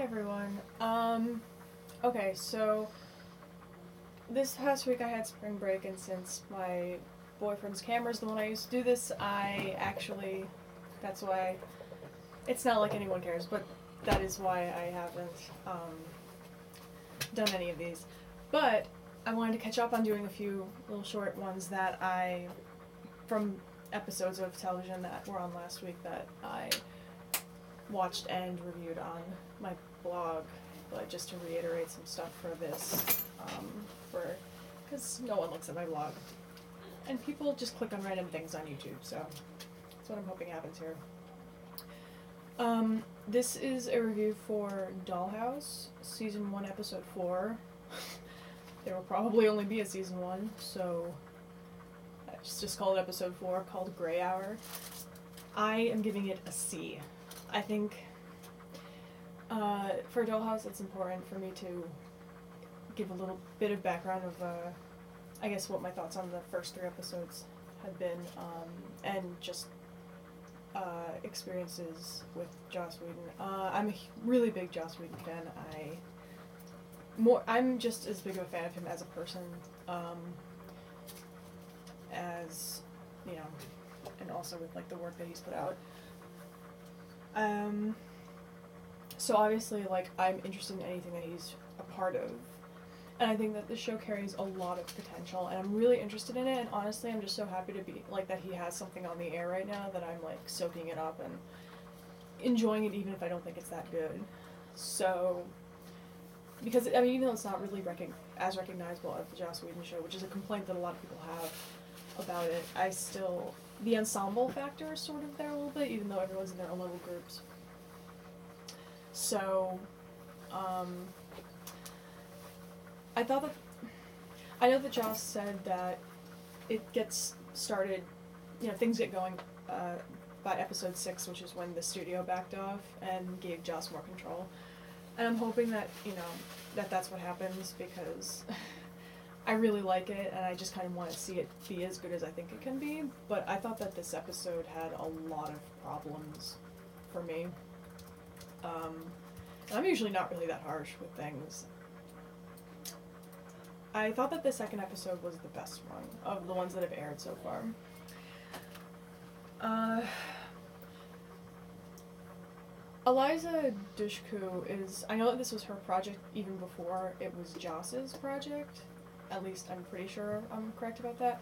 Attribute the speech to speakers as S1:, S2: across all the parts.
S1: everyone. Okay, so this past week I had spring break, and since my boyfriend's camera is the one I used to do this, that's why, it's not like anyone cares, but that is why I haven't, done any of these. But I wanted to catch up on doing a few little short ones from episodes of television that were on last week that I watched and reviewed on my blog, but just to reiterate some stuff for this, because no one looks at my blog, and people just click on random things on YouTube, so that's what I'm hoping happens here. This is a review for Dollhouse, Season 1, Episode 4. There will probably only be a Season 1, so let's just call it Episode 4, called Gray Hour. I am giving it a C. I think for Dollhouse it's important for me to give a little bit of background of, I guess, what my thoughts on the first 3 episodes had been, and just experiences with Joss Whedon. I'm a really big Joss Whedon fan. I'm just as big of a fan of him as a person, as, you know, and also with, like, the work that he's put out. So obviously, like, I'm interested in anything that he's a part of, and I think that the show carries a lot of potential, and I'm really interested in it, and honestly, I'm just so happy to be, like, that he has something on the air right now that I'm, like, soaking it up and enjoying it even if I don't think it's that good. So, because, I mean, even though it's not really as recognizable as the Joss Whedon show, which is a complaint that a lot of people have about it, the ensemble factor is sort of there a little bit, even though everyone's in their own little groups. So, I know that Joss said that it gets started, things get going by episode 6, which is when the studio backed off and gave Joss more control. And I'm hoping that, that's what happens, because I really like it, and I just kind of want to see it be as good as I think it can be. But I thought that this episode had a lot of problems for me. I'm usually not really that harsh with things. I thought that the second episode was the best one of the ones that have aired so far. Eliza Dushku I know that this was her project even before it was Joss's project. At least I'm pretty sure I'm correct about that.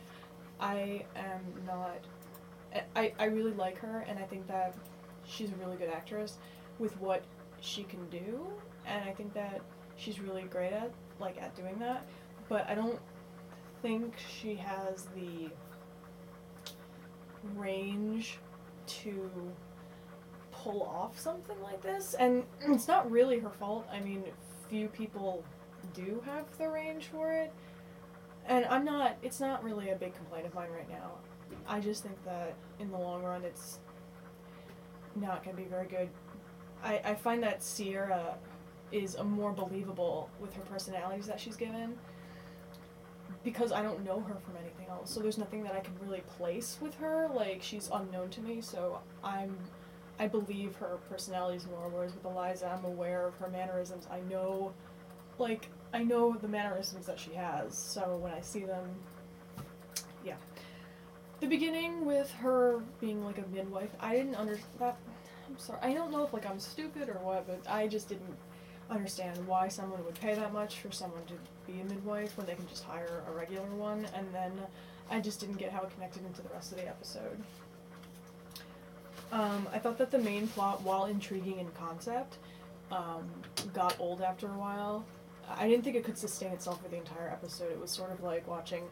S1: I really like her, and I think that she's a really good actress with what she can do, and I think that she's really great at doing that, but I don't think she has the range to pull off something like this, and it's not really her fault. I mean, few people do have the range for it, and it's not really a big complaint of mine right now. I just think that in the long run it's not going to be very good. I find that Sierra is more believable with her personalities that she's given, because I don't know her from anything else, so there's nothing that I can really place with her. Like, she's unknown to me, so I believe her personalities more, whereas with Eliza, I'm aware of her mannerisms. I know the mannerisms that she has, so when I see them, yeah. The beginning with her being, like, a midwife, I didn't understand that. I'm sorry, I don't know if, I'm stupid or what, but I just didn't understand why someone would pay that much for someone to be a midwife when they can just hire a regular one, and then I just didn't get how it connected into the rest of the episode. I thought that the main plot, while intriguing in concept, got old after a while. I didn't think it could sustain itself for the entire episode. It was sort of like watching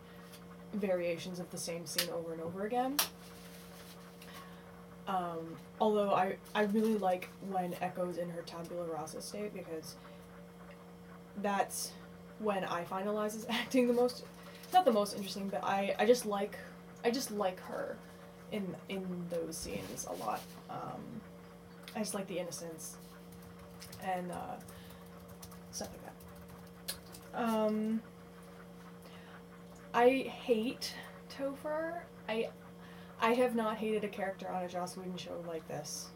S1: variations of the same scene over and over again. Although I really like when Echo's in her tabula rasa state, because that's when I find Eliza's acting the most, not the most interesting, but I just like her in those scenes a lot. I just like the innocence and stuff like that. I hate Topher. I have not hated a character on a Joss Whedon show like this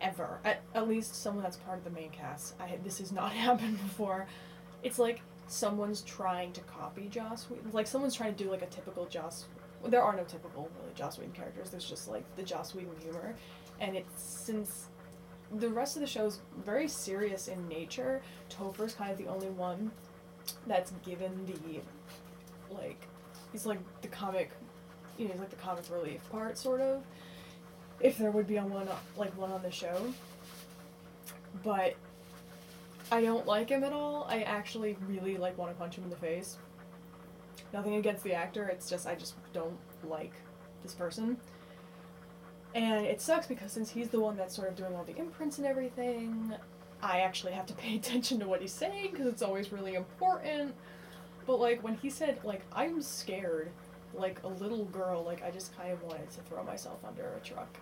S1: ever. At least someone that's part of the main cast. This has not happened before. It's like someone's trying to copy Joss Whedon. Like someone's trying to do like a typical Joss. There are no typical really Joss Whedon characters. There's just like the Joss Whedon humor, and it's since the rest of the show is very serious in nature. Topher's kind of the only one that's given the like he's like the comic, you know, he's like the comic relief part sort of. If there would be one on the show, but I don't like him at all. I actually really like want to punch him in the face. Nothing against the actor, it's just I just don't like this person. And it sucks because since he's the one that's sort of doing all the imprints and everything, I actually have to pay attention to what he's saying because it's always really important. But like when he said like I'm scared like a little girl, like I just kind of wanted to throw myself under a truck.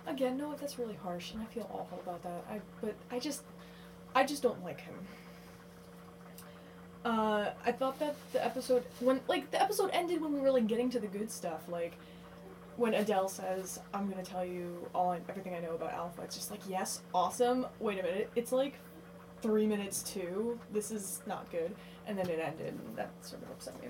S1: Again, no, that's really harsh and I feel awful about that. But I just don't like him. I thought that the episode ended when we were like getting to the good stuff, like when Adele says, "I'm gonna tell you everything I know about Alpha." It's just like, yes, awesome. Wait a minute, it's like 3 minutes too. This is not good. And then it ended, and that sort of upset me.